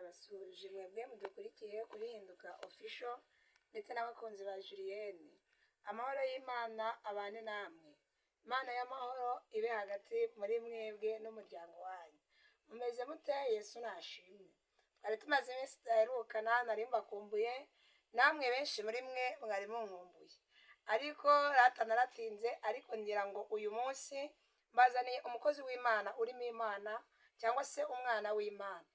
ndabasuje mwebwe mudukurikiye kuri Hinduka Official ndetse n'abakunzi ba Julienne. Amahoro y'Imana abane namwe. Imana y'amahoro ibe hagati muri mwebwe n'umuryango wanyu. Mumeze mute? Yesu nashimwe. Twari tumaze iminsi tudaherukana, nari mbakumbuye, namwe benshi muri mwe mwari munkumbuye. Ariko naratinze, ariko ngira ngo uyu munsi mbazaniye umukozi w'Imana urimo Imana cyangwa se umwana w'Imana.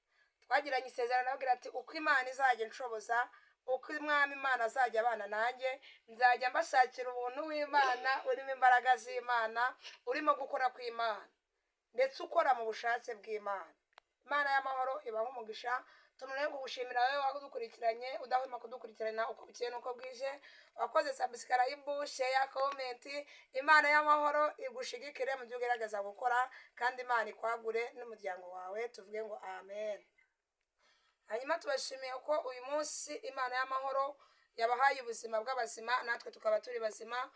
Twagiranye isezerano agira ati uko Imana izajya inshoboza, uko umwami Imana azajya abana nanjye, nzajya mbashakira ubuntu w'Imana urimo imbaraga z'Imana, urimo gukora kw'Imana ndetse ukora mu bushake bw'Imana. Imana y'amahoro ibaha umugisha. Tumurebe kugushimira wowe wadukurikiranye udahwema kudukurikirana uko bukeye n'uko bwije, wakoze subscribe, share, comment. Imana y'amahoro igushigikire mu byo ugerageza gukora, kandi Imana ikwagure n'umuryango wawe. Tuvuge ngo amen. Hanyuma tubashimiye ko uyu munsi Imana y'amahoro yabahaye ubuzima bw'abazima, natwe tukaba turi bazima,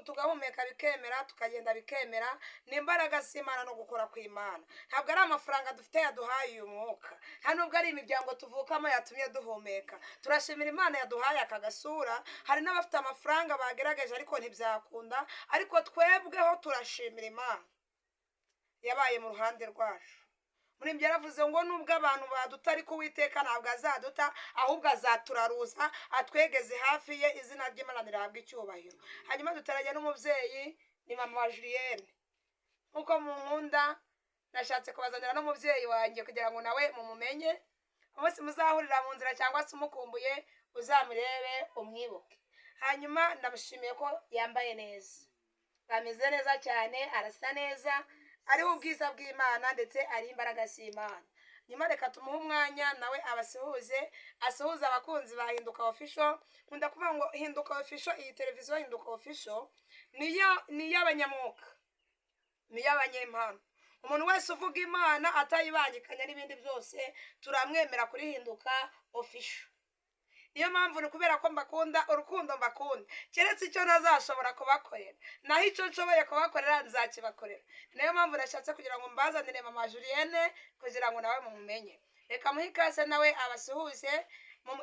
tugahumeka bikemera, tukagenda bikemera. Ni imbaraga z'Imana no gukora kw'Imana. Ntabwo ari amafaranga dufite yaduhaye uyu mwuka, nta nubwo ari imiryango tuvukamo yatumye duhumeka. Turashimira Imana yaduhaye aka gasura. Hari n'abafite amafaranga bagerageje ariko ntibyakunda, ariko twebweho turashimira Imana yabaye mu ruhande rwacu. Muri ibyo yaravuze ngo nubwo abantu baduta ariko Uwiteka ntabwo azaduta, ahubwo azaturaruza atwegeze hafi ye. Izina ry'Imana rihabwa icyubahiro. Hanyuma dutarajya n'umubyeyi, ni mama wa Julienne. Nkuko munkunda, nashatse kubazanira n'umubyeyi wanjye kugira ngo nawe mumumenye. Umunsi muzahurira mu nzira cyangwa se umukumbuye, uzamurebe umwibuke. Hanyuma ndamushimiye ko yambaye neza, ameze neza cyane, arasa neza, ariho ubwiza bw'Imana ndetse ari imbaraga z'Imana. Nyuma reka tumuhe umwanya nawe abasuhuze, asuhuza abakunzi ba Hinduka Official. Nkunda kuvuga ngo Hinduka Official, iyi televiziyo Hinduka Official ni iy'abanyamwuka, ni iy'abanyempano. Umuntu wese uvuga Imana atayibangikanya n'ibindi byose turamwemera kuri Hinduka Official. Niyo mpamvu ni kubera ko mbakunda, urukundo mbakunda, keretse icyo ntazashobora kubakorera, naho icyo nshoboye kubakorera nzakibakorera. Niyo mpamvu nashatse kugira ngo mbazanire mama Julienne kugira ngo nawe mumumenye. Reka muhe ikaze nawe abasuhuze,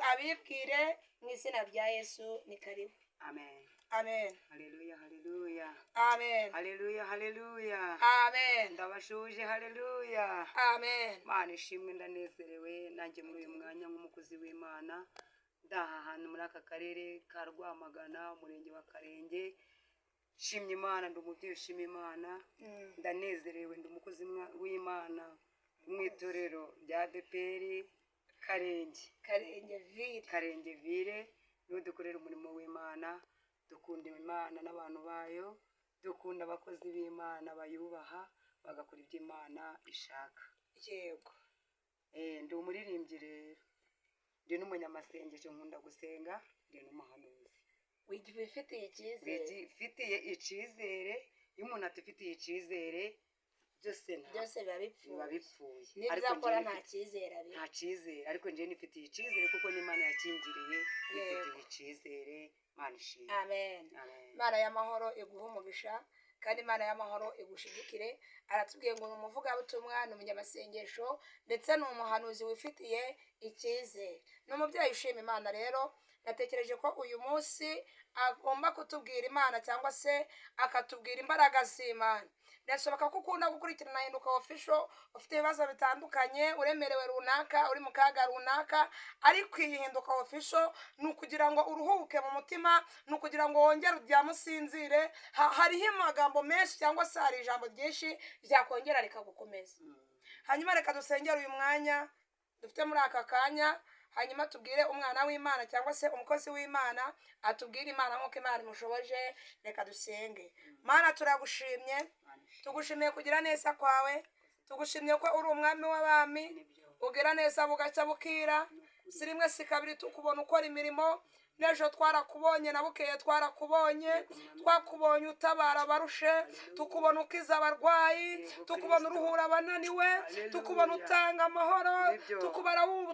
abibwire mu izina rya Yesu. Ni karibu. Amen. Amen. Haleluya, haleluya. Amen. Haleluya, haleluya. Amen. Ndabashuje, haleluya. Amen. Mana ishimwe, ndanezerewe nanjye muri uyu mwanya nk'umukozi w'Imana. Ndaha ahantu muri aka karere ka Rwamagana, umurenge wa Karenge. Shimye Imana, ndi umubyeyi ushima Imana. Ndanezerewe, ndi umukozi w'Imana mu itorero rya ADEPR Karenge Ville. Niho dukorera umurimo w'Imana. Dukunda Imana n'abantu bayo, dukunda abakozi b'Imana bayubaha bagakora ibyo Imana ishaka. Yego. Ndi umuririmbyi rero, ndi n'umunyamasengesho, nkunda gusenga, ndi n'umuhanuzi. Wifitiye icyizere. Wifitiye icyizere. Iyo umuntu atifitiye icyizere, byose biba bipfuye. Nibyo nta cyizere abi. Nta cyizere, ariko njye nifitiye icyizere kuko n'Imana yakingiriye. Nifitiye icyizere. Mana ishimwe. Amen. Imana y'amahoro iguha umugisha, kandi Imana y'amahoro igushigikire. Aratubwiye ngo ni umuvugabutumwa, ni umunyamasengesho ndetse ni umuhanuzi wifitiye icyizere. Ni umubyeyi ushima Imana. Rero natekereje ko uyu munsi agomba kutubwira Imana cyangwa se akatubwira imbaraga z'Imana. Birashoboka ko ukunda gukurikirana Hinduka Official, ufite ibibazo bitandukanye, uremerewe runaka, uri mu kaga runaka, ariko iyi Hinduka Official ni ukugira ngo uruhuke mu mutima, ni ukugira ngo wongere uryame usinzire. Hariho amagambo menshi cyangwa se hari ijambo ryinshi ryakongera rikagukomeza. Hanyuma reka dusengere uyu mwanya dufite muri aka kanya, hanyuma tubwire umwana w'Imana cyangwa se umukozi w'Imana atubwire Imana nk'uko Imana imushoboje. Reka dusenge. Mana turagushimye, tugushimiye kugira neza kwawe, tugushimye ko uri umwami w'abami, ugira neza bugacya bukira, si rimwe si kabiri tukubona ukora imirimo. n'ejo twarakubonye na bukeye twarakubonye, twakubonye utabara abarushe, tukubona ukiza abarwayi, tukubona uruhura abananiwe, tukubona utanga amahoro,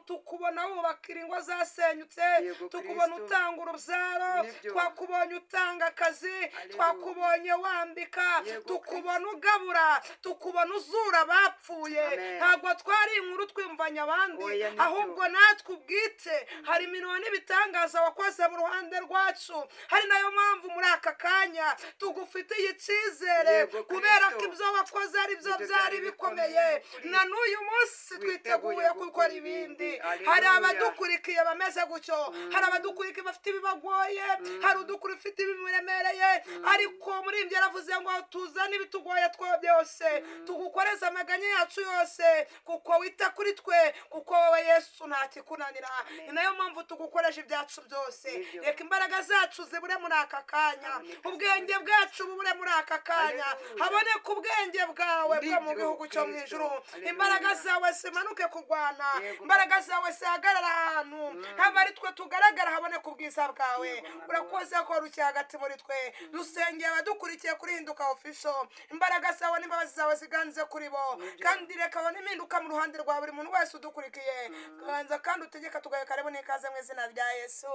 tukubona wubakira ingo zasenyutse, tukubona utanga urubyaro, twakubonye utanga akazi, twakubonye wambika, tukubona ugabura, tukubona uzura abapfuye. Ntabwo twari inkuru twimvanya abandi, ahubwo natwe ubwite hari imirimo n'ibitangaza wakoze mu ruhande rwacu. Hari nayo mpamvu muri aka kanya tugufitiye icyizere, kubera ko ibyo wakoze ari byo byari bikomeye, na n'uyu munsi twiteguye gukora ibindi. Hari abadukurikiye bameze gutyo, hari abadukurikiye bafite ibibagoye, hari udukurikiye ufite ibimuremereye, ariko muri ibyo yaravuze ngo tuzane ibitugoye two byose tugukoreze amaganya yacu yose, kuko wita kuri twe, kuko wowe Yesu nta kikunanira. Ni nayo mpamvu tugukoresha ibyacu byose. Reka imbaraga zacu zibure muri aka kanya, ubwenge bwacu bubure muri aka kanya, haboneka ubwenge bwawe bwo mu gihugu cyo mu ijuru. Imbaraga zawe zimanuke kurwana, imbaraga zawe zihagarara ahantu, ntabwo ari twe tugaragara, haboneka ubwiza bwawe. Urakoze ko ruki hagati muri twe. Dusengeye abadukurikiye kuri Hinduka Official, imbaraga zawe n'imbabazi zawe ziganze kuri bo, kandi reka babone impinduka mu ruhande rwa buri muntu wese udukurikiye. Ganza kandi utegeka tugaye karibu n'ikaze mu izina rya Yesu,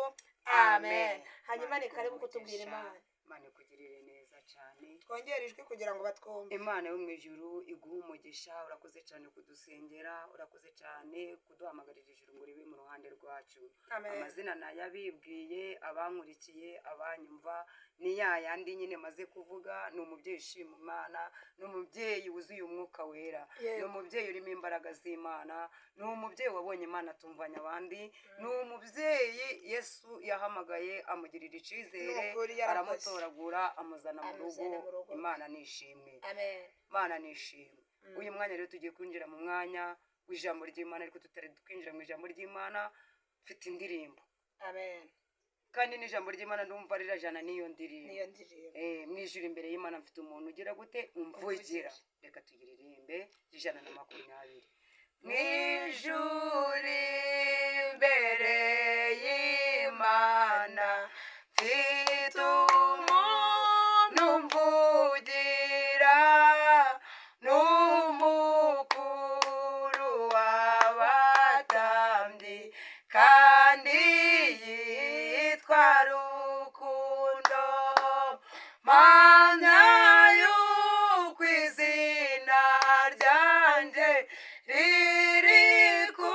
amen. Hanyuma ni karibu kutubwira Imana. Imana ikugirire neza cyane, twongere ijwi kugira ngo batwumve. Imana yo mu ijuru iguha umugisha. Urakoze cyane kudusengera, urakoze cyane kuduhamagarira ijuru ngo ribe mu ruhande rwacu. Amazina nayabibwiye, abankurikiye, abanyumva ni yandi nyine maze kuvuga. Ni umubyeyi ushima Imana, ni umubyeyi wuzuye umwuka wera, ni umubyeyi urimo imbaraga z'Imana, ni umubyeyi wabonye Imana atumvanya abandi, ni umubyeyi Yesu yahamagaye amugirira icyizere, aramutoragura amuzana mu rugo. Imana nishimwe, Imana nishimwe. Uyu mwanya rero tugiye kwinjira mu mwanya w'ijambo ry'Imana, ariko tutari twinjira mu ijambo ry'Imana, mfite indirimbo, kandi n'ijambo ry'Imana ndumva rirajana n'iyo ndirimbo. Mwijuru imbere y'Imana mfite umuntu ugira gute umvugira. Reka tuyiririmbe 120. Mwijuru imbere y'Imana mfite umuntu umvugira, n'umukuru w'abatambyi, kandi yitwa Rukundo. Mpamya yuko izina ryanje riri ku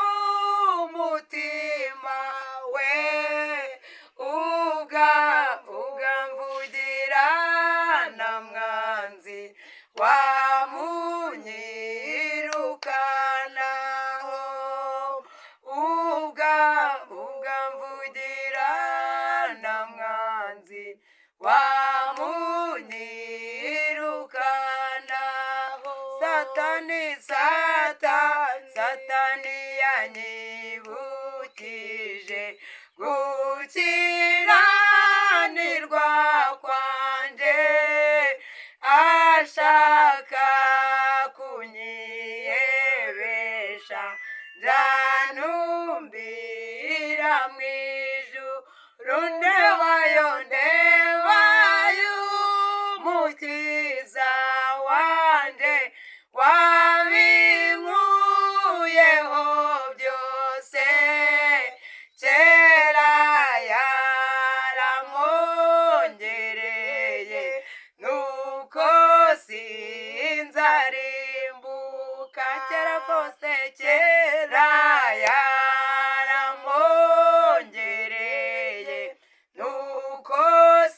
mutima we, ugamvugira na mwanzi wamunyirukanaho, ugamvugira na mwanzi wamunyirukanaho. Satani yanyibukije gukiranirwa kwanje, ashaka kunyiyebesha, nzanumbira mwijuru, ndebayo umukiza wanje, wabinkuyeho byose, kera yaramwongereye, nuko sinzarimbuka. Kera kose, kera yaramwongereye, nuko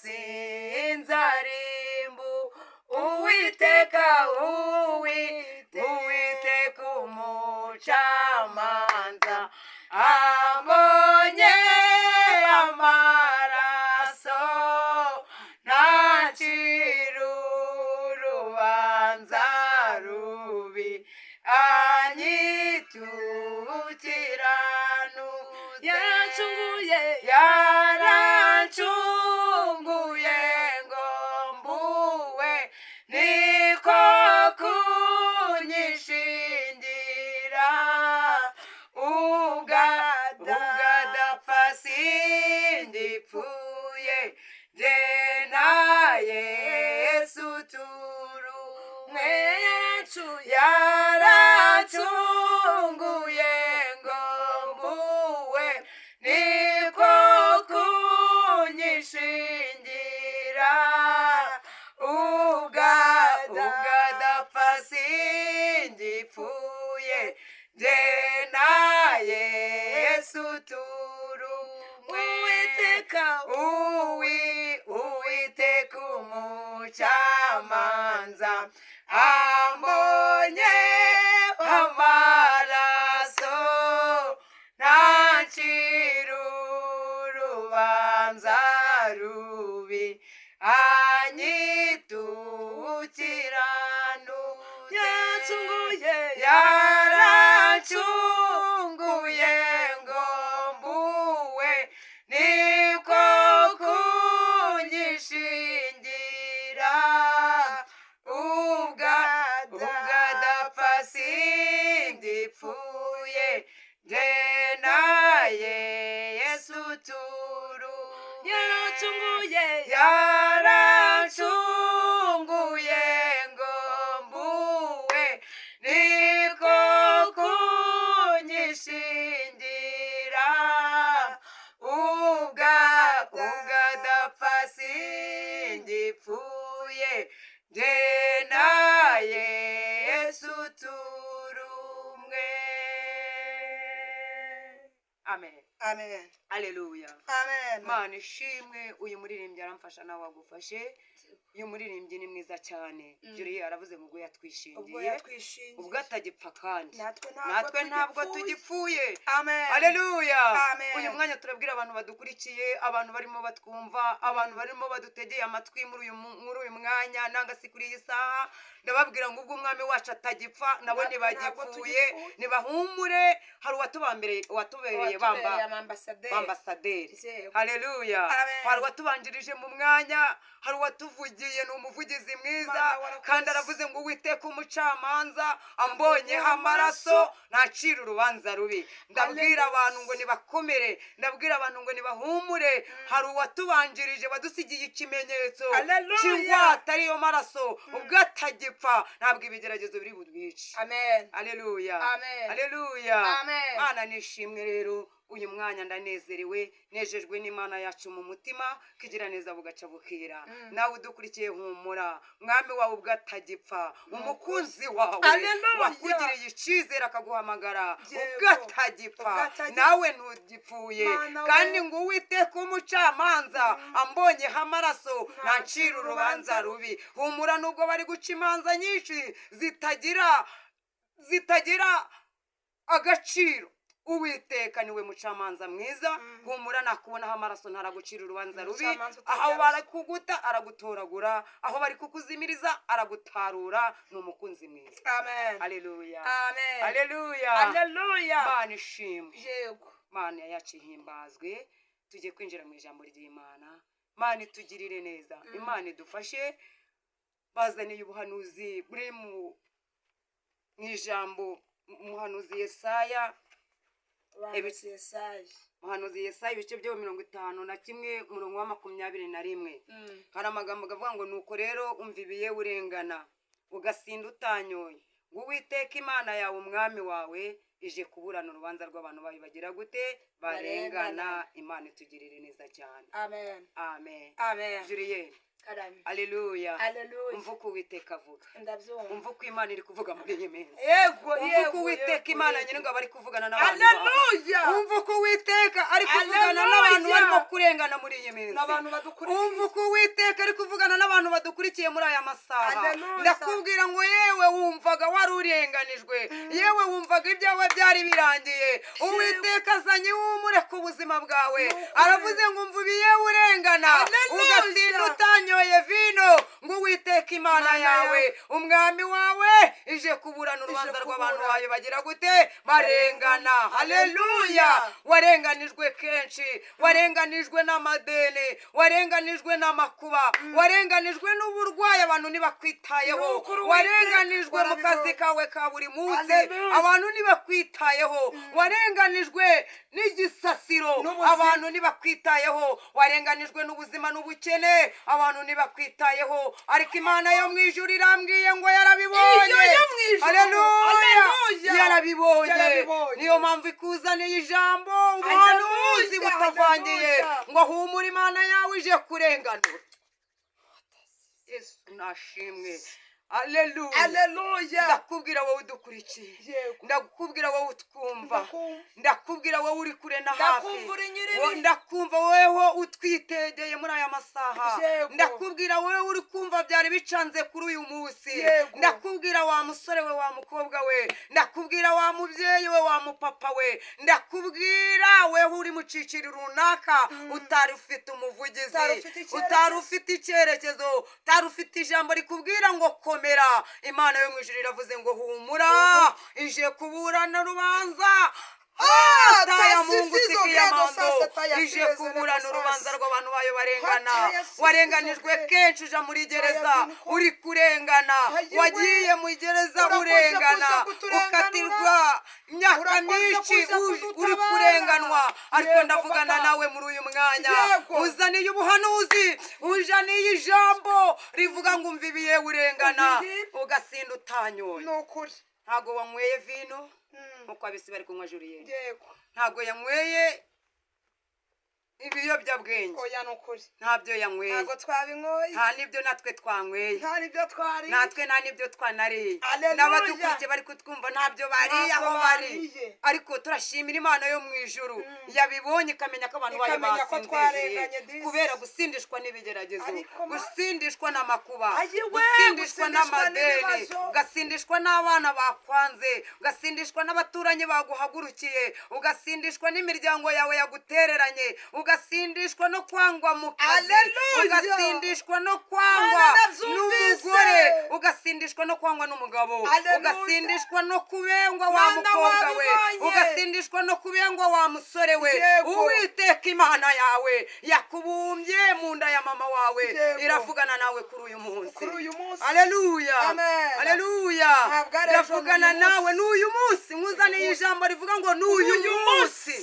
sinzarimbuka. Uwiteka umucamanza ambonye amaraso, ntacira urubanza rubi, yarancunguye ngo mbuwe, niko kunyishingira, ugadapfa sindipfu jye na Yesu turumwe. Uwiteka umucamanza ambonye amaraso, ntancira urubanza rubi, anyitukirana yaracunguye ngo mbuwe, niko kunyishingira ubwadapfa singipfuye, jye na Yesu turumwe. Yaracunguye ngo mbuwe, niko kunyishingira ubwadapfa singipfuye, jye na Yesu turumwe. Amen. Amen. Haleluya. Amen. Mana ishimwe, uyu muririmbyi aramfasha nawe agufashe. Uyu muririmbyi ni mwiza cyane. Juriye aravuze ngo ubwo Ubwo yatwishingiye, yatwishingiye. ubwo atagipfa kandi Natwe ntabwo tugipfuye. Amen. Haleluya. Amen. Uyu mwanya turabwira abantu badukurikiye, abantu barimo batwumva, abantu barimo badutegeye amatwi muri uyu mwanya nanga si kuri iyi saha, ndababwira ngo ubwo umwami wacu atagipfa nabo Natwe ntabwo ntibagipfuye, tugipfuye. nibahumure. Hari watubereye bambasaderi. Yego. Haleluya. Amen. Hari watubanjirije mu mwanya, hari watuvugiye, ni umuvugizi mwiza, Mana warakoze. kandi aravuze ngo Uwiteka umucamanza ambonyeho amaraso, ntacira urubanza rubi. Ndabwira abantu ngo nibakomere, ndabwira abantu ngo nibahumure. Hari uwatubanjirije wadusigiye ikimenyetso Haleluya. cy'ingwate ariyo maraso, ubwo atagipfa ntabwo ibigeragezo biri budwice. Amen. Haleluya. Amen. Haleluya. Amen. Mana nishimwe rero, uyu mwanya ndanezerewe, nejejwe n'Imana yacu mu mutima, kigira neza bugaca bukira. Nawe udukurikiye humura, mwami wawe ubwo atagipfa, umukunzi wawe Haleluya. wakugiriye icyizere akaguhamagara Yego. ubwo atagipfa, nawe ntugipfuye. Mana we. Kandi ngo Uwiteka umucamanza ambonyeho amaraso, ntacira urubanza rubi. Humura, nubwo bari guca imanza nyinshi zitagira agaciro, Uwiteka niwe mucamanza mwiza. Humura, nakubonaho amaraso ntaragucira urubanza rubi. Umucamanza Aho utagira bari kuguta aragutoragura, aho bari kukuzimiriza aragutarura. Ni umukunzi mwiza. Amen. Haleluya. Amen. Haleluya. Haleluya. Mana ishimwe. Yego. Mana yacu ihimbazwe. Tujye kwinjira mu ijambo ry'Imana. Mana itugirire neza. Imana idufashe. Bazaniye ubuhanuzi buri mu ijambo umuhanuzi Yesaya. Umuhanuzi Yesaya ibice byo 51 umurongo wa 21. Hari amagambo avuga ngo nuko rero umvibiye urengana ugasinda utanyoye, ngo Uwiteka Imana yawe umwami wawe ije kuburana urubanza rw'abantu bayo bagira gute, barengana. Imana itugirire neza cyane. Amen. Amen. Amen. Juriye. Karame. Haleluya. Haleluya. Umva uko Uwiteka avuga. Ndabyumva. Umva uko Imana iri kuvuga muri iyi minsi. Yego. Umva uko Uwiteka Imana nyine ngo bari kuvugana n'abantu. Haleluya. Umva uko Uwiteka ari kuvugana n'abantu barimo kurengana muri iyi minsi. N'abantu badukurikiye. Umva uko Uwiteka ari kuvugana n'abantu badukurikiye muri aya masaha. Haleluya. Ndakubwira ngo yewe wumvaga wari urenganijwe, yewe wumvaga ibyawe byari birangiye, Uwiteka azanye ihumure ku buzima bwawe. Aravuze ngo umvubiye urengana ugasinda utanyoye vino, ngo Uwiteka Imana yawe umwami wawe ije kuburana urubanza rw'abantu bayo bagira gute, barengana. Haleluya. Warenganijwe kenshi, warenganijwe n'amadeni, warenganijwe n'amakuba, warenganijwe n'uburwayi abantu ntibakwitayeho, warenganijwe mu kazi kawe ka buri munsi abantu ntibakwitayeho, warenganijwe n'igisasiro abantu ntibakwitayeho, warenganijwe n'ubuzima n'ubukene abantu ntibakwitayeho, ariko Imana yo mu ijuru irambwiye ngo yarabibonye. Haleluya. Yarabibonye. Niyo mpamvu ikuzaniye ijambo ubuhanuzi butavangiye ngo humura Imana yawe ije kurenganura. Yesu nashimwe. Haleluya. Haleluya. Ndakubwira wowe udukurikiye, Yego. ndakubwira wowe utwumva, Ndakumva. ndakubwira wowe uri kure na hafi, Ndakumva uri nyiribi. ndakumva wowe utwitegeye muri aya masaha, Yego. ndakubwira wowe uri kumva byari bicanze kuri uyu munsi, Yego. ndakubwira wa musore we, wa mukobwa we, ndakubwira wa mubyeyi we, wa mupapa we, ndakubwira wewe uri mu ciciro runaka utari ufite umuvugizi, utari ufite icyerekezo, utari ufite ijambo rikubwira ngo komera. Imana yo mu ijuru iravuze ngo humura, ije kuburana urubanza. Taya Mungu siku ya mando ije kuburana urubanza rw'abantu bayo barengana, warenganijwe kenshi uja muri gereza uri kurengana, wagiye mu gereza urengana, ukatirwa imyaka myinshi uri kurenganwa, ariko ndavugana nawe muri uyu mwanya, uzaniye ubuhanuzi, ujaniye ijambo rivuga ngo umva ibiye urengana, ugasinda utanyoye. Ntago wanyweye vino nkuko abisi bari kunywa Julienne, ntago yanyweye ibiyobyabwenge, oya nukuri ntabyo yanyweye, ntago twabinyoye, nta nibyo natwe twanyweye, nta nibyo twari, natwe nta nibyo twanariye, Haleluya. n'abadukurikiye bari kutwumva ntabyo bariye aho bari, bariye. ariko turashimira Imana yo mu ijuru yabibonye ikamenya ko abantu bayo Ikamenya ko twarenganye basinziriye disi. kubera gusindishwa n'ibigeragezo, Ariko ma- gusindishwa n'amakuba, Ayiwe, gusindishwa gusindishwa n'amadeni, n'ibibazo. ugasindishwa n'abana bakwanze, ugasindishwa n'abaturanyi baguhagurukiye, ugasindishwa n'imiryango yawe yagutereranye, ugasindishwa no kwangwa mu kazi, Haleluya. ugasindishwa no kwangwa Mana nabyumvise. n'umugore, ugasindishwa no kwangwa n'umugabo, Haleluya. ugasindishwa no kubengwa wa Mana mukobwa we, wabibonye. ugasindishwa no kubengwa wa musore we. Yego. Uwiteka Imana yawe yakubumbye mu nda ya mama wawe, Yego. iravugana nawe kuri uyu munsi. kuri uyu munsi. Haleluya. Amen. Haleluya. Ntabwo ari ejo, Iravugana n'uyu munsi. nawe n'uyu munsi, nkuzaniye ijambo rivuga ngo n'uyu munsi.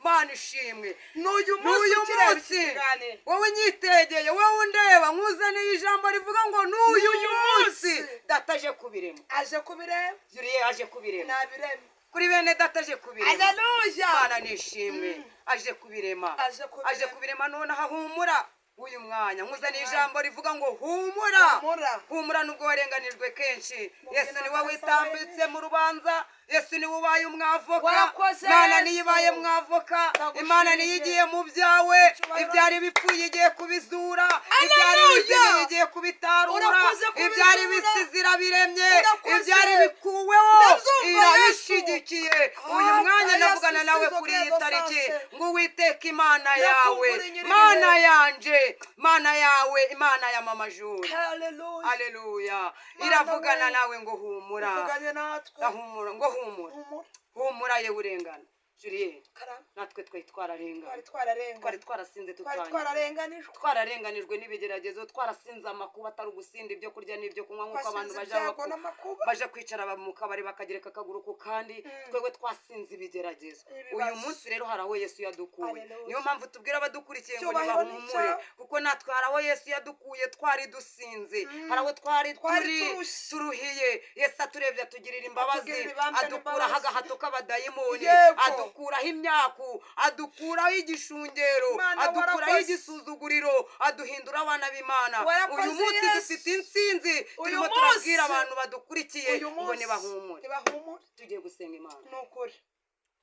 Mana ishimwe. n'uyu N'uyu ukireba munsi ikiganiro. wowe nyitegeye, wowe undeba, nkuzaniye ijambo rivuga ngo n'uyu N'uyu munsi munsi. dataje kubirema. aje kubireba, Julienne aje kubirema. nabireba. Kuri bene dataje kubirema. Haleluya. Mana nishimwe, aje kubirema, Aje kubirema. aje kubirema. none ahahumura uyu mwanya, nkuzaniye ijambo rivuga ngo humura, Humura. humura nubwo warenganijwe kenshi. Yesu Mubwira niwe amaso witambitse mu rubanza, Yesu niwe ubaye umwavoka, Warakoze Imana Yesu. niyo ibaye mwavoka, Ndagushimiye. Imana niyo igiye mu byawe, ibyari bipfuye igiye kubizura, ibyari bizimiye igiye kubitarura, Urakoze kubizura. ibyari bisize irabiremye, Urakoze. ibyari bikuweho Ndabyumva, irabishigikiye. uyu mwanya Yesu, ndavugana nawe Yesu, kuri iyi Yesu, tariki Yesu. ngo Uwiteka Imana yawe, Ndakumva uri nyiri Mana ibihe. yanje, Mana yawe, Imana ya mama Juri. Haleluya. Haleluya. Mana Iravugana we. nawe ngo humura, Uvuganye natwe. ahumura, ngo humura, Humura. humura yewe urengana. Julienne, Karame. natwe twari twararengana, Twari twararenga. twari twarasinze Twari tutanywa, twararenganijwe. twararenganijwe n'ibigeragezo, twarasinze amakuba atari ugusinda ibyo kurya n'ibyo kunywa nk'uko abantu Twasinze baja ibyago n'amakuba. baje kwicara mu kabari bakagereka akaguru ku kandi, twebwe twasinze ibigeragezo. Ibibazo. uyu munsi rero hari aho Yesu yadukuye. Haleluya. Niyo mpamvu tubwira abadukurikiye ngo Icyubahiro ni ntibahumure, icyawe. kuko natwe hari aho Yesu yadukuye twari dusinze, hari aho twari Twari turi turushye. turuhiye. Yesu aturebye atugirira imbabazi, Atugirira ibambe adukuraho n'imbabazi. agahato k'abadayimoni, Yego. adukuraho imyaku, adukuraho igishungero, Mana, adukuraho warakoze. igisuzuguriro, aduhindura abana b'Imana. Warakoze, uyu munsi Yesu. dufite intsinzi, turimo munsi. turabwira abantu badukurikiye Uyu ngo munsi. nibahumure. Ntibahumure. Tugiye gusenga Imana. Ni ukuri.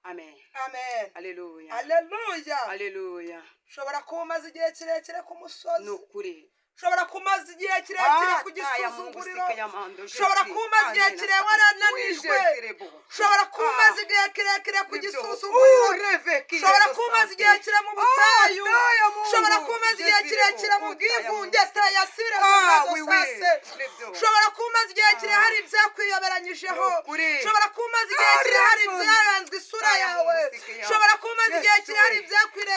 Amen. Amen. Haleluya. Haleluya. Haleluya. ushobora kuba umaze igihe kirekire ku musozi, Ni ukuri. ushobora kuba umaze igihe kirekire ku gisuzuguriro, ushobora kuba umaze igihe kirekire warananijwe, ushobora kuba umaze igihe kirekire ku gisuzuguriro, ushobora kuba umaze igihe kirekire mu butayu, ushobora kuba umaze igihe kirekire mu bwigunge tayasire z'amadosase, ushobora kuba umaze igihe kirekire hari ibyakwiyoberanyijeho, ushobora kuba umaze igihe kirekire hari ibyaranzwe isura yawe, ushobora kuba umaze igihe kirekire hari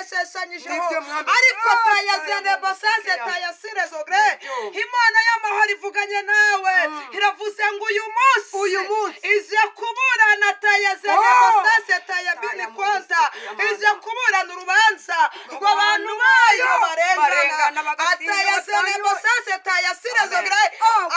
ibyakwiresheshanyijeho, ariko tayazene bosase tayasire zogre, Imana y'amahoro ivuganye nawe, iravuze ngo uyu munsi ije kuburana tayazene bosase tayabini konta, ije kuburana urubanza rw'abantu bayo barengana, atayazene bosase tayasire zogre,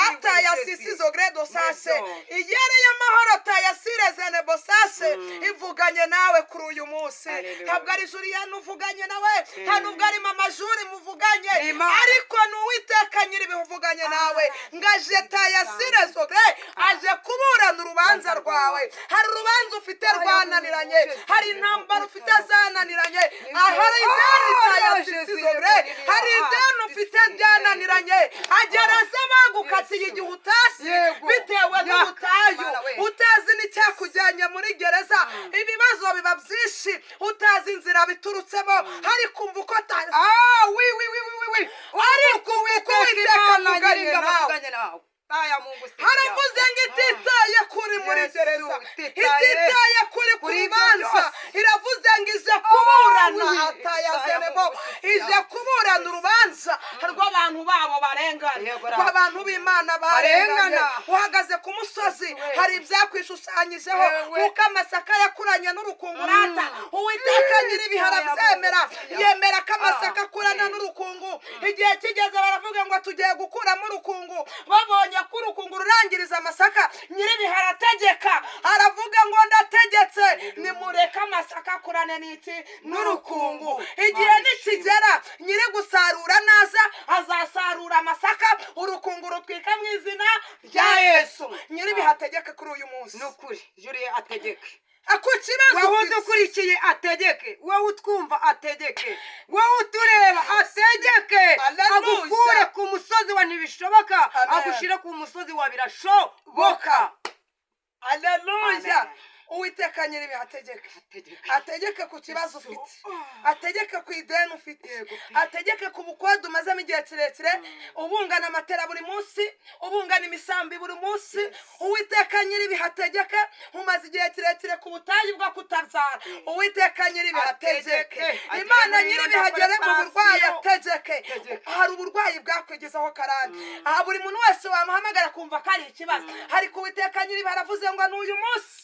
atayasisi zogre dosase, iyere y'amahoro tayasire zene bosase, yose ivuganye nawe kuri uyu munsi. Hallelujah. Ntabwo ari Julienne uvuganye nawe, nta nubwo ari mama Juri muvuganye, Imana. ariko ni Uwiteka nyir'ibihe uvuganye nawe. Ngaje tayasirezobe aje kuburana urubanza rwawe. Hari urubanza ufite rwananiranye, hari intambara ufite zananiranye, hari ideni tayasizobe, hari ideni ufite ryananiranye. Agereza bagukatiye igihe utashye bitewe n'ubutayu, utazi n'icyakujyanye muri gereza, ibibazo biba byinshi utazi inzira biturutsemo, ariko umva uko ariko Uwiteka avuganye nawe. Haravuze ngo ititaye kuri muri gereza, ititaye kuri ku rubanza, iravuze ngo ije kuburana atayazeremo, ije kuburana urubanza rw'abantu babo barengana, rw'abantu b'Imana barengana. Uhagaze ku musozi, hari ibyakwishushyanyijeho kuko amasaka yakuranye n'urukungu rata. Uwiteka nyir'ibihe arabyemera, yemera ko amasaka akurana n'urukungu. Igihe kigeze baravuga ngo tugiye gukuramo urukungu, babonye ko urukungu rurangiriza amasaka, nyir'ibihe arategeka, aravuga ngo ndategetse nimureke amasaka akurane n'iki n'urukungu. Igihe nikigera nyiri gusarura naza azasarura amasaka, urukungu rutwika mu izina rya Yesu. Nyir'ibihe ategeke kuri uyu munsi. Nukuri Julienne ategeke. Ako kibazo wowe udukurikiye ategeke, wowe utwumva ategeke, wowe utureba ategeke, agukure ku musozi wa ntibishoboka agushyire ku musozi wa birashoboka. Haleluya. Uwiteka nyir'ibihe ategeke, ategeke ku kibazo ufite, ategeke ku ideni ufite, ategeke ku bukode umazemo igihe kirekire, ubungana amatera buri munsi, ubungana imisambi buri munsi. Uwiteka nyir'ibihe ategeke, umaze igihe kirekire ku butayu bwo kutabyara. Uwiteka nyir'ibihe ategeke, Imana nyir'ibihe agere mu burwayi ategeke. Hari uburwayi bwakwigezaho karande, aha buri muntu wese wamuhamagara kumva ko ari ikibazo, ariko Uwiteka nyir'ibihe aravuze ngo n'uyu munsi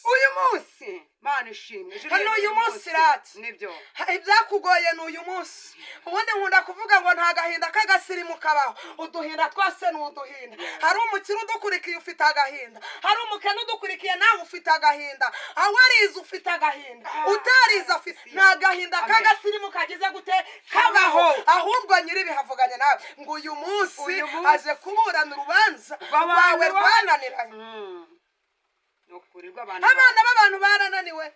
Mana ishimwe n'uyu munsi rati nibyo ibyakugoye n'uyu munsi. Ubundi nkunda kuvuga ngo nta gahinda k'agasirimu kabaho, uduhinda twose ni uduhinda. Hari umukire udukurikiye ufite agahinda, hari umukene udukurikiye nawe ufite agahinda, awarize ufite agahinda, utarize afite nta gahinda k'agasirimu kagize gute kabaho. Ahubwo nyir'ibihe avuganye nawe ngo uyu munsi aje kuburana urubanza rwawe rwananiranye. Abana b'abantu barananiwe,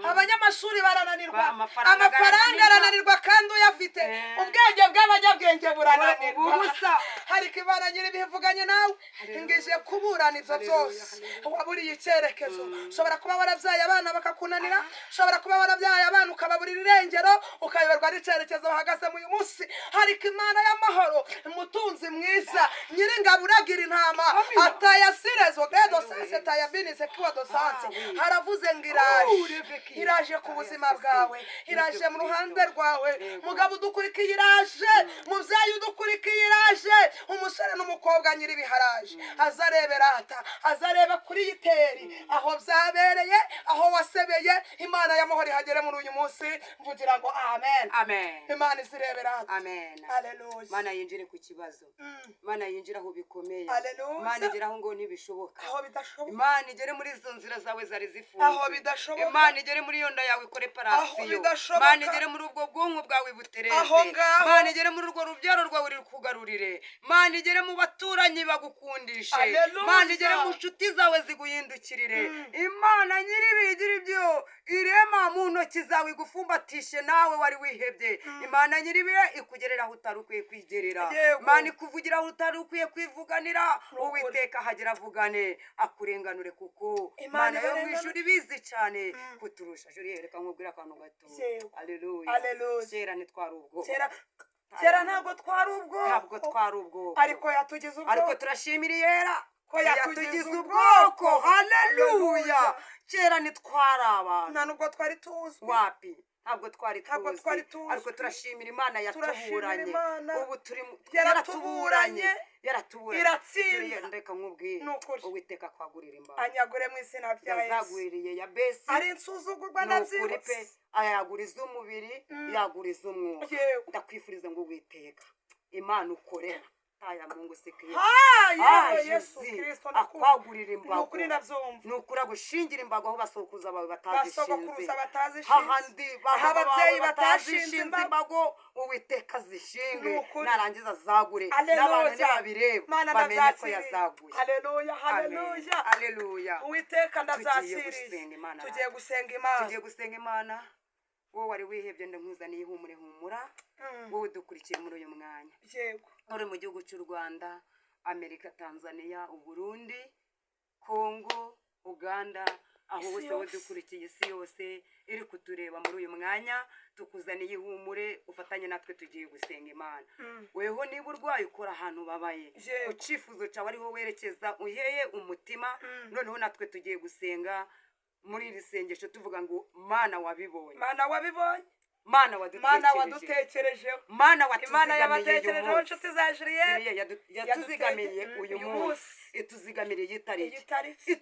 abanyamashuri barananirwa, amafaranga arananirwa kandi uyafite, ubwenge bw'abanyabwenge burananirwa. Ariko Imana nyir'ibihe ivuganye nawe ngije kuburana ibyo byose. Waburiye icyerekezo, ushobora kuba warabyaye abana bakakunanira, ushobora kuba warabyaye abana ukababurira irengero, ukayoberwa n'icyerekezo bahagazemo uyu munsi. Ariko Imana y'amahoro, umutunzi mwiza, nyir'ingabo uragira intama, atayasirezo gredo sanse tayabinize kiwa dosanse, haravuze ngo iraje ku buzima bwawe, iraje mu ruhande rwawe. Mugabo udukurikiye iraje, mubyeyi udukurikiye iraje, umusore n'umukobwa nyir'ibihe araje. Azarebera ata, azareba kuri yiteri aho byabereye, aho wasebeye. Imana y'amahoro ihagere muri uyu munsi, mvugira ngo amen. Amen. Imana izirebera ata. Amen. Haleluya. Mana yinjire ku kibazo, Mana yinjire aho bikomeye, Haleluya. Mana igere aho ngo ntibishoboka, aho bidashoboka, Imana igere muri izo nzira zawe zari zifunze, aho bidashoboka, Imana igere muri iyo nda yawe ikore parasiyo, Imana igere muri ubwo bwonko bwawe butereze, Imana igere muri urwo rubyaro rwawe rukugarurire, Imana igere mu baturanyi bagukundishe, Imana igere mu nshuti zawe ziguhindukirire. Imana nyir'ibihe igira ibyo irema mu ntoki zawe igufumbatishe nawe wari wihebye. Imana nyir'ibihe ikugerera aho utari ukwiye kwigerera, Imana ikuvugira aho utari ukwiye kwivuganira. Uwiteka hagera avugane akurenganure, kuko Imana yo mu ijuru ibizi cyane kuturusha. Julienne reka nkubwire akantu gato. Haleluya. Kera ntitwari ubwo, kera ntabwo twari ubwo, ariko yatugize ubwoko, ariko turashimira Yera ko yatugize ubwoko. Haleluya. Kera ntitwari abantu, nta nubwo twari tuzwi, wapi, ntabwo twari tuzi, ariko turashimira Imana yatuburanye. Ubu turi yaratuburanye, iratsinda. Reka nkubwire, Uwiteka kwagurira imbaraga, anyagure mu izina rya Yesu. yazagwiriye ya Besi, ari insuzugurwa nabyibutse, ayaguriza umubiri, yaguriza umwuka. Ndakwifuriza ngo Uwiteka Imana ukorera haya Mungu sikia yewe Yesu Kristo akwagurira ni imbago ukuri ndabyumva ni ukura gushingira imbago aho basokuza bawe basogokuruza batazishinze batazishinze hahandi aho ababyeyi batashinze imbago imbago uwiteka zishinge Ni ukuri. narangiza azagure Haleluya. n'abantu ntibabireba Mana bamenye ko ndabyakiriye. yazaguye haleluya haleluya haleluya uwiteka tugiye ndabyakiriye gusenga Imana tugiye gusenga Imana tugiye gusenga Imana wowe wari wihebye ndamuzaniye ihumure humura wowe dukurikiye muri uyu mwanya yego uri mu gihugu cy'u Rwanda Amerika Tanzania Uburundi Kongo Uganda aho Isi hose wowe yose. dukurikiye isi yose iri kutureba muri uyu mwanya tukuzaniye ihumure ufatanye natwe tugiye gusenga Imana weho niba urwaye ukora ahantu babaye Yego. ucifuzo cyawe ariho werekeza uheye umutima noneho natwe tugiye gusenga muri iri sengesho tuvuga ngo Mana wabibonye Mana wabibonye Mana Mana wadutekereje wadutekerejeho Mana Imana watuzigamiye yabatekerejeho inshuti za Julienne yatuzigamiye uyu munsi ituzigamiriye itariki igitariki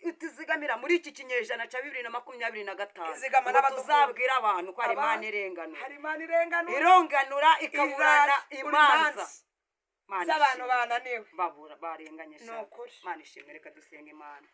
ituzigamira muri iki kinyejana cya 2025 Izigama ngo n'abadukunda. tuzabwira abantu ko hari Abantu. Imana irenganura hari Imana irenganura ironganura ikaburana imanza z'abantu bananiwe babura barenganyije Ni ukuri. Mana ishimwe reka dusenga Imana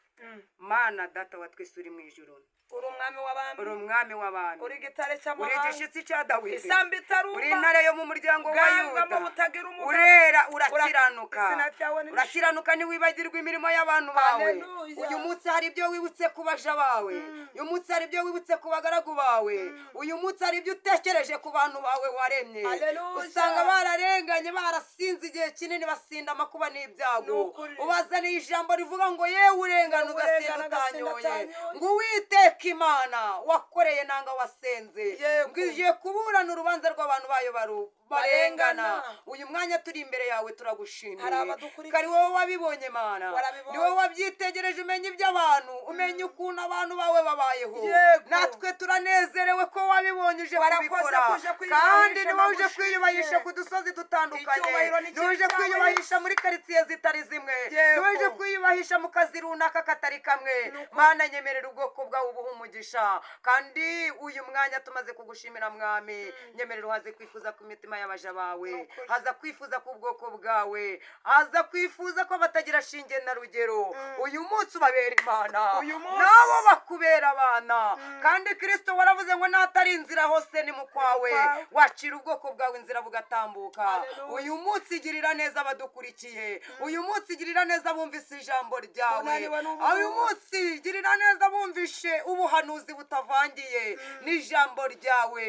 Mana data wa twese uri mu ijuru uri umwami w'abami uri umwami w'abantu uri gitare uri cy'amahanga igishyitsi cya Dawidi isambu itarumba uri intare yo mu muryango wa bwanga Yuda mu butagira umugabo urera urakiranuka izina ryawe ni urakiranuka ntiwibagirwe imirimo y'abantu bawe Haleluya. uyu munsi hari ibyo wibutse ku baja bawe uyu munsi hari ibyo wibutse ku bagaragu bawe uyu munsi hari ibyo utekereje ku bantu bawe waremye Haleluya. usanga bararenganye barasinze igihe kinini basinda amakuba n'ibyago Ni ukuri. ubazaniye ijambo rivuga ngo yewe urengana Yewe ugasinda urengana ugasinda utanyoye utanyoye. ngo uwiteka Imana wakoreye nanga wasenze Yego. ngo ije kuburana urubanza rw'abantu bayo barengana Barengana. uyu mwanya turi imbere yawe Hari turagushimiye abadukurikiye. kari wowe wabibonye Mana Warabibonye. ni wowe wabyitegereje umenya iby'abantu umenya ukuntu abantu bawe babayeho Yego. natwe turanezerewe ko wabibonye uje Warakoze kubikora kuje kwiyubahisha kandi ni wowe uje nagushimiye. kwiyubahisha ku dusozi dutandukanye Icyubahiro ni ni wowe uje cyawe. kwiyubahisha muri karitsiye zitari zimwe Yego. ni wowe uje kwiyubahisha mu kazi runaka katari kamwe Nuko. Mana nyemerera ubwoko bwawe ubuha umugisha kandi uyu mwanya tumaze kugushimira mwami nyemerera uhaze kwifuza ku mitima y'abaja bawe Nukuri. haza kwifuza ku bwoko bwawe haza kwifuza ko batagira shinge na rugero uyu munsi ubabera Imana Uyu munsi. nabo bakubera abana kandi Kristo waravuze ngo natari inzira hose ni mu kwawe kwawe. wacira ubwoko bwawe inzira bugatambuka Haleluya. uyu munsi girira neza abadukurikiye uyu munsi girira neza bumvise ijambo ryawe Unaniwe n'ubu. uyu munsi girira neza bumvishe ubuhanuzi butavangiye n'ijambo ryawe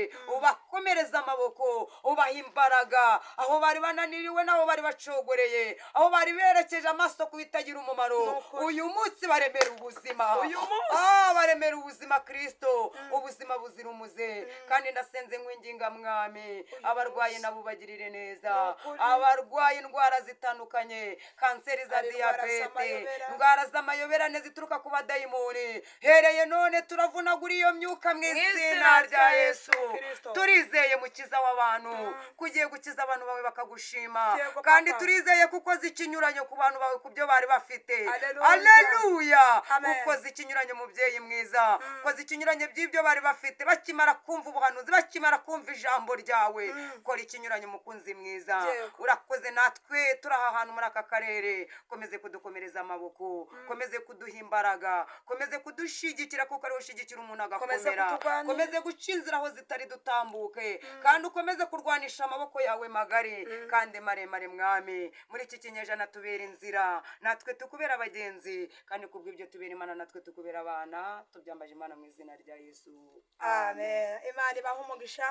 ubakomereza amaboko ubaha imbaraga aho bari bananiriwe n'aho bari bacogoreye aho bari berekeje amaso ku bitagira umumaro Nukuri. uyu munsi baremera ubuzima Uyu munsi. baremera ubuzima Kristo ubuzima buzira umuze kandi ndasenze nkwinginga mwami abarwaye nabo bagirire neza Nukuri. abarwaye indwara zitandukanye kanseri za Hari indwara diyabete z'amayobera. indwara z'amayoberane zituruka ku badayimoni hereye none turavunagura iyo myuka mu izina rya Yesu Kristo. turizeye mukiza w'abantu kugiye gukiza abantu bawe bakagushima Yego, kandi Papa. turizeye kuko zikinyuranye ku bantu bawe ku byo bari bafite Haleluya. aleluya Amen. ukoze ikinyuranye mubyeyi mwiza ukoze ikinyuranye by'ibyo bari bafite bakimara kumva ubuhanuzi bakimara kumva ijambo ryawe kora ikinyuranye umukunzi mwiza Yego. urakoze natwe turi aha hantu muri aka karere komeze kudukomereza amaboko komeze kuduha imbaraga komeze kudushigikira kuko ariwe ushigikira umuntu Komeze agakomera kuturwanira. komeze guca inzira aho zitari dutambuke kandi ukomeze kurwanisha amaboko yawe magari kandi maremare mwami muri iki kinyejana tubera inzira natwe tukubera abagenzi kandi kubw'ibyo tubera Imana natwe tukubera abana tubyambaje Imana mu izina rya Yesu amen Imana ibaha umugisha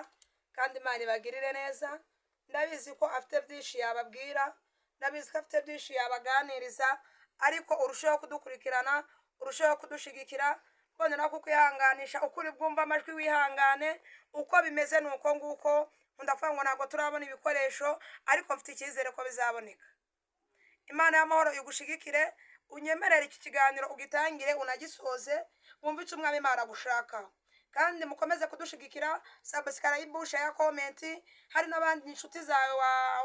kandi Imana ibagirire neza ndabizi ko afite byinshi yababwira ndabizi ko afite byinshi yabaganiriza ariko urusheho kudukurikirana urusheho kudushigikira mbonera ko kwihanganisha ukuri bwumva amajwi wihangane uko bimeze nuko nguko ndavuga ngo ntabwo turabona ibikoresho ariko mfite icyizere ko bizaboneka Imana y'amahoro igushigikire unyemerere iki kiganiro ugitangire unagisoze wumve icyo umwami Imana gushakaho kandi mukomeze kudushigikira subscribe share comment hari n'abandi inshuti zawe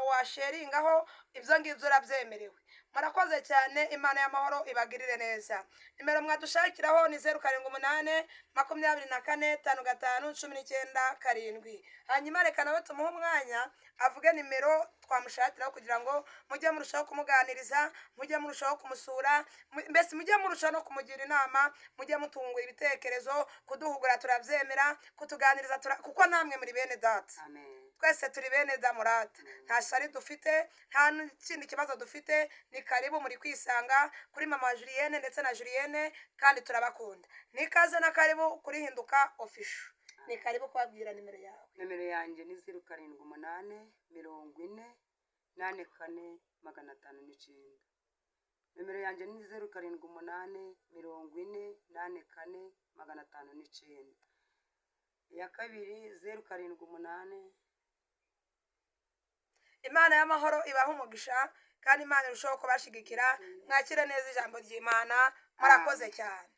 washeringaho ibyo ngibyo urabyemerewe murakoze cyane. Imana y'amahoro ibagirire neza. Nimero mwadushakiraho ni 07 24 55 19 7. Hanyuma reka nawe tumuhe umwanya avuge nimero twamushakiraho kugira ngo mujye murushaho kumuganiriza, mujye murushaho kumusura, mbese mujye murushaho no kumugira inama, mujye mutungura ibitekerezo, kuduhugura turabyemera, kutuganiriza kuko namwe muri bene data. amen Twese turi bene damurata, nta shari dufite, nta n'ikindi kibazo dufite. Ni karibu muri kwisanga kuri mama wa Julienne ndetse na Julienne, kandi turabakunda. Nikaze na karibu kuri Hinduka Official. Ni karibu kubabwira nimero yawe. nimero yanjye ni 07 40 84 509. nimero yanjye ni 07 40 84 509. iya kabiri 07 Imana y'amahoro ibaha umugisha, kandi Imana irushaho kubashigikira. Mwakire neza ijambo ry'Imana. Murakoze cyane.